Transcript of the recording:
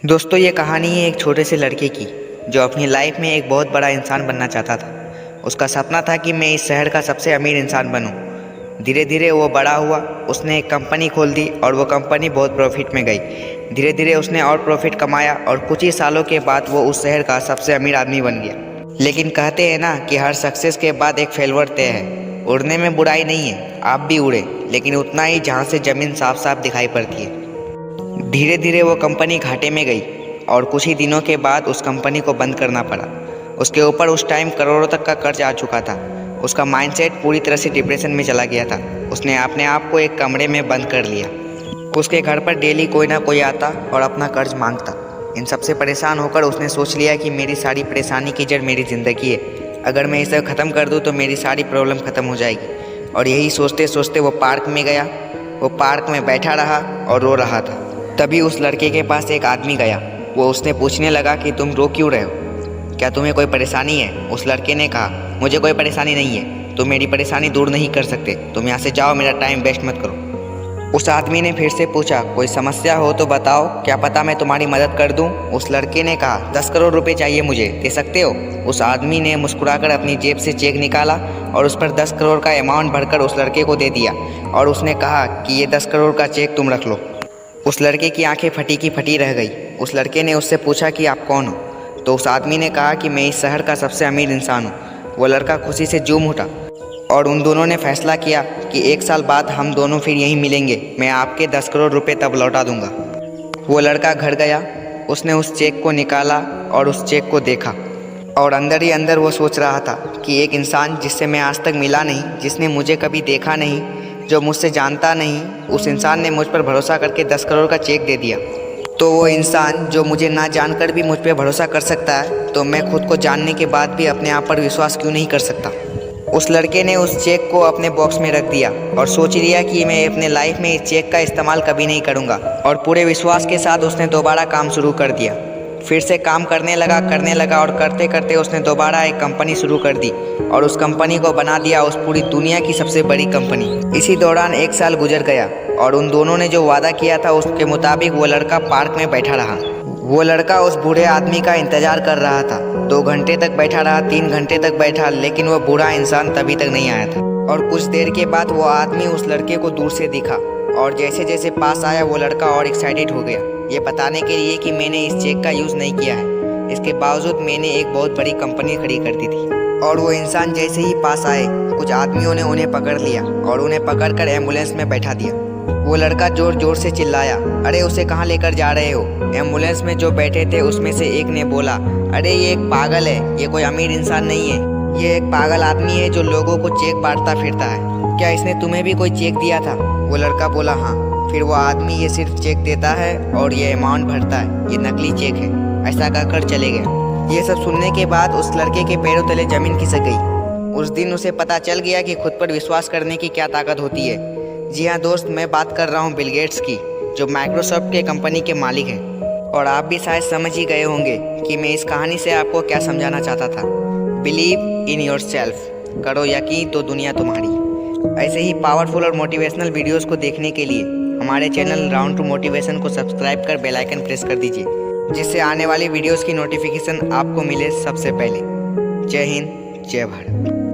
दोस्तों, ये कहानी है एक छोटे से लड़के की जो अपनी लाइफ में एक बहुत बड़ा इंसान बनना चाहता था। उसका सपना था कि मैं इस शहर का सबसे अमीर इंसान बनूं। धीरे धीरे वो बड़ा हुआ, उसने एक कंपनी खोल दी और वो कंपनी बहुत प्रॉफिट में गई। धीरे धीरे उसने और प्रॉफिट कमाया और कुछ ही सालों के बाद वो उस शहर का सबसे अमीर आदमी बन गया। लेकिन कहते हैं ना कि हर सक्सेस के बाद एक फेलवर तय है। उड़ने में बुराई नहीं है, आप भी उड़े, लेकिन उतना ही जहाँ से ज़मीन साफ साफ दिखाई पड़ती है। धीरे धीरे वो कंपनी घाटे में गई और कुछ ही दिनों के बाद उस कंपनी को बंद करना पड़ा। उसके ऊपर उस टाइम करोड़ों तक का कर्ज आ चुका था। उसका माइंडसेट पूरी तरह से डिप्रेशन में चला गया था। उसने अपने आप को एक कमरे में बंद कर लिया। उसके घर पर डेली कोई ना कोई आता और अपना कर्ज मांगता। इन सबसे परेशान होकर उसने सोच लिया कि मेरी सारी परेशानी की जड़ मेरी ज़िंदगी है। अगर मैं इसे ख़त्म कर दूँ तो मेरी सारी प्रॉब्लम ख़त्म हो जाएगी। और यही सोचते सोचते वो पार्क में गया। वो पार्क में बैठा रहा और रो रहा था। तभी उस लड़के के पास एक आदमी गया। वो उसने पूछने लगा कि तुम रो क्यों रहे हो, क्या तुम्हें कोई परेशानी है? उस लड़के ने कहा, मुझे कोई परेशानी नहीं है, तुम मेरी परेशानी दूर नहीं कर सकते, तुम यहाँ से जाओ, मेरा टाइम वेस्ट मत करो। उस आदमी ने फिर से पूछा, कोई समस्या हो तो बताओ, क्या पता मैं तुम्हारी मदद कर दूँ। उस लड़के ने कहा, 10 करोड़ रुपये चाहिए मुझे, दे सकते हो? उस आदमी ने मुस्कुराकर अपनी जेब से चेक निकाला और उस पर 10 करोड़ का अमाउंट भरकर उस लड़के को दे दिया और उसने कहा कि ये 10 करोड़ का चेक तुम रख लो। उस लड़के की आंखें फटी की फटी रह गई। उस लड़के ने उससे पूछा कि आप कौन हो? तो उस आदमी ने कहा कि मैं इस शहर का सबसे अमीर इंसान हूँ। वो लड़का खुशी से झूम उठा और उन दोनों ने फैसला किया कि 1 साल बाद हम दोनों फिर यहीं मिलेंगे, मैं आपके 10 करोड़ रुपए तब लौटा दूंगा। वो लड़का घर गया, उसने उस चेक को निकाला और उस चेक को देखा और अंदर ही अंदर वो सोच रहा था कि एक इंसान जिससे मैं आज तक मिला नहीं, जिसने मुझे कभी देखा नहीं, जो मुझसे जानता नहीं, उस इंसान ने मुझ पर भरोसा करके 10 करोड़ का चेक दे दिया। तो वो इंसान जो मुझे ना जानकर भी मुझ पर भरोसा कर सकता है, तो मैं खुद को जानने के बाद भी अपने आप पर विश्वास क्यों नहीं कर सकता? उस लड़के ने उस चेक को अपने बॉक्स में रख दिया और सोच लिया कि मैं अपने लाइफ में इस चेक का इस्तेमाल कभी नहीं करूँगा। और पूरे विश्वास के साथ उसने दोबारा काम शुरू कर दिया। फिर से काम करने लगा और करते करते उसने दोबारा एक कंपनी शुरू कर दी और उस कंपनी को बना दिया उस पूरी दुनिया की सबसे बड़ी कंपनी। इसी दौरान 1 साल गुजर गया और उन दोनों ने जो वादा किया था उसके मुताबिक वो लड़का पार्क में बैठा रहा। वो लड़का उस बूढ़े आदमी का इंतजार कर रहा था। 2 घंटे तक बैठा रहा, 3 घंटे तक बैठा, लेकिन वो बूढ़ा इंसान तभी तक नहीं आया था। और कुछ देर के बाद वो आदमी उस लड़के को दूर से दिखा और जैसे जैसे पास आया वो लड़का और एक्साइटेड हो गया, ये बताने के लिए कि मैंने इस चेक का यूज़ नहीं किया है, इसके बावजूद मैंने एक बहुत बड़ी कंपनी खड़ी कर दी थी। और वो इंसान जैसे ही पास आए, कुछ आदमियों ने उन्हें पकड़ लिया और उन्हें पकड़कर एम्बुलेंस में बैठा दिया। वो लड़का जोर जोर से चिल्लाया, अरे उसे कहाँ लेकर जा रहे हो? एम्बुलेंस में जो बैठे थे उसमें से एक ने बोला, अरे ये एक पागल है, ये कोई अमीर इंसान नहीं है, ये एक पागल आदमी है जो लोगों को चेक बांटता फिरता है। क्या इसने तुम्हें भी कोई चेक दिया था? वो लड़का बोला, हाँ। फिर वो आदमी ये सिर्फ चेक देता है और ये अमाउंट भरता है, ये नकली चेक है, ऐसा कहकर चले गए। ये सब सुनने के बाद उस लड़के के पैरों तले जमीन खिसक गई। उस दिन उसे पता चल गया कि खुद पर विश्वास करने की क्या ताकत होती है। जी हाँ दोस्त, मैं बात कर रहा हूँ बिल गेट्स की, जो माइक्रोसॉफ्ट के कंपनी के मालिक हैं। और आप भी शायद समझ ही गए होंगे कि मैं इस कहानी से आपको क्या समझाना चाहता था। बिलीव इन योरसेल्फ, करो यकीन तो दुनिया तुम्हारी। ऐसे ही पावरफुल और मोटिवेशनल वीडियोस को देखने के लिए हमारे चैनल राउंड टू मोटिवेशन को सब्सक्राइब कर बेल आइकन प्रेस कर दीजिए, जिससे आने वाली वीडियोस की नोटिफिकेशन आपको मिले सबसे पहले। जय हिंद, जय भारत।